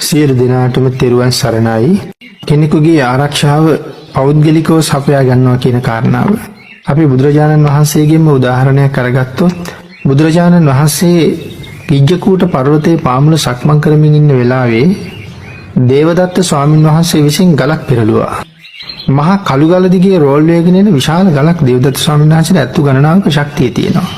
සියලු දෙනාටම තෙරුවන් සරණයි. කෙනෙකුගේ ආරක්ෂාව පෞද්ගලිකව සපයා ගන්නවා කියන කාරණාව. අපි බුදුරජාණන් වහන්සේගෙන්ම උදාහරණයක් අරගත්තොත් බුදුරජාණන් වහන්සේ ගිජ්ජකූට පර්වතයේ පාමුල සක්මන් කරමින් ඉන්න වෙලාවේ දේවදත්ත ස්වාමින් වහන්සේ විසින් ගලක් පෙරළුවා. මහා කළු ගල දිගේ රෝල් වේගෙන එන විශාල ගලක් දේවදත්ත ස්වාමීන් වහන්සේට ඇත්තු ගණනාවක ශක්තිය තියෙනවා.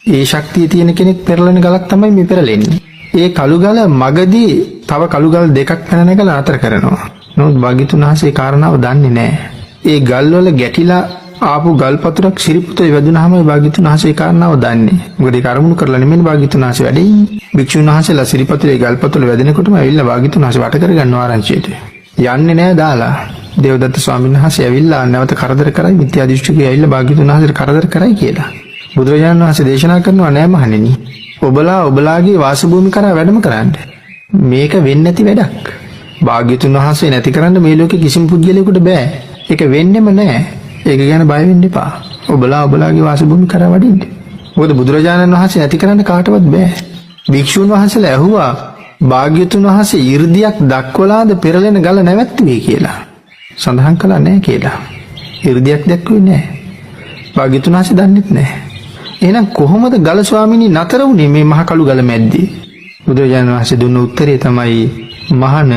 ඒ ශක්තිය තියෙන කෙනෙක් පෙරලන ගලක් තමයි මේ පෙරලෙන්නේ. ඒ කළු ගල මගදී තව කළු ගල් දෙකක් පැන නැගලා අතර කරනවා. නමුත් භාග්‍යතුන් වහන්සේ කාරණාව දන්නේ නැහැ. ඒ ගල් වල ගැටිලා ආපු ගල් පතුරක් සිරිපුතේ වැදුනහම භාග්‍යතුන් වහන්සේ කාරණාව දන්නේ. මොකද ඒක අරමුණු කරලා නෙමෙයි භාග්‍යතුන් වහන්සේ වැඩේ ඉන්නේ. භික්ෂුන් වහන්සේලා සිරිපතුලේ ගල් පතුල වැදෙනකොටම ඇවිල්ලා භාග්‍යතුන් වහන්සේ වට කර ගන්නවා ආරංචියට. යන්නේ නැහැ දාලා. දේවදත්ත ස්වාමීන් වහන්සේ ඇවිල්ලා නැවත කරදර කරයි මිත්‍යා දෘෂ්ටිකය ඇවිල්ලා භාග්‍යතුන් වහන්සේට කරදර කරයි කියලා. බුදුරජාණන් වහන්සේ දේශනා කරනවා නෑ මහණෙනි. ඔබලාගේ වාසභූමි කරා වැඩම කරන්න. මේක වෙන්නේ නැති වැඩක්. භාග්‍යතුන් වහන්සේ නැති කරන්න මේ ලෝකේ කිසිම පුද්ගලයෙකුට බෑ. ඒක වෙන්නෙම නෑ. ඒක ගැන බය වෙන්න එපා. ඔබලාගේ වාසභූමි කරා වඩින්න. මොකද බුදුරජාණන් වහන්සේ නැති කරන්න කාටවත් බෑ. භික්ෂුන් වහන්සේලා ඇහුවා භාග්‍යතුන් වහන්සේ 이르දියක් දක්වලාද පෙරලෙන ගල නැවැත්තුවේ කියලා. සඳහන් කළා නෑ කියලා. 이르දියක් දැක්ුවේ නෑ. භාග්‍යතුන් වහන්සේ දන්නෙත් නෑ. එහෙනම් කොහොමද ගල ස්වාමීනි නතර වුනේ මේ මහ කළු ගල මැද්දේ? බුදුරජාණන් වහන්සේ දුන්න උත්තරේ තමයි මහණ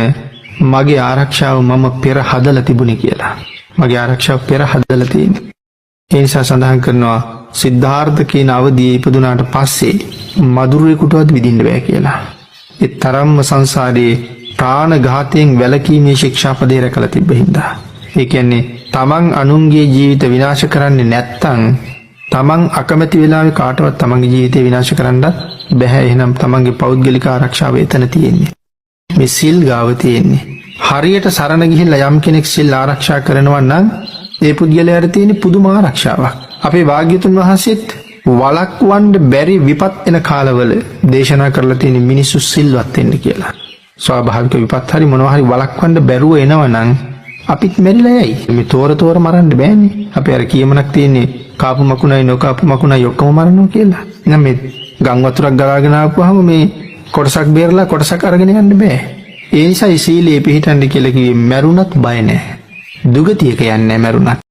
මගේ ආරක්ෂාව මම පෙර හදලා තිබුණේ කියලා. මගේ ආරක්ෂාව පෙර හදලා තියෙන්නේ. ඒ නිසා සඳහන් කරනවා සිද්ධාර්ථ කියන අවදියේ ඉපදුනාට පස්සේ මදුරුවෙකුටවත් විඳින්න බෑ කියලා. ඒ තරම්ම සංසාරේ ප්‍රාණඝාතයෙන් වැළකීමේ ශික්ෂාපදේ රැකලා තිබ්බ හින්දා. ඒ කියන්නේ තමන් අනුන්ගේ ජීවිත විනාශ කරන්නේ නැත්තම් තමන් අකමැති වෙලාවේ කාටවත් තමන්ගේ ජීවිතය විනාශ කරන්නත් බැහැ. එහෙනම් තමන්ගේ පෞද්ගලික ආරක්ෂාව එතන තියෙන්නේ. මේ සිල් ගාව තියෙන්නේ. හරියට සරණ ගිහිල්ලා යම් කෙනෙක් සිල් ආරක්ෂා කරනවා නම් ඒ පුද්ගලයාට තියෙන පුදුම ආරක්ෂාවක්. අපේ භාග්‍යතුන් වහන්සේත් වළක්වන්න බැරි විපත් එන කාලවල දේශනා කරලා තියෙන මිනිස්සු සිල්වත් වෙන්න කියලා. ස්වාභාවික විපත් හරි මොනවා හරි වළක්වන්න බැරුව එනවා නම් අපිත් මෙරිලා යයි. මේ තෝර මරන්න බෑනේ. අපේ අර කියමනක් තියෙන්නේ කාපු මකුණයි නොකාපු මකුණයි ඔක්කොම මරනවා කියලා. එහෙනම් මේ ගම් වතුරක් ගලාගෙන ආපුවාම මේ කොටසක් බේරලා කොටසක් අරගෙන යන්න බෑ. ඒ නිසා සීලයේ පිහිටන්න කියලා කිව්වේ මරුණත් බය නැහැ. දුගතියක යන්නේ නැහැ මරුණත්.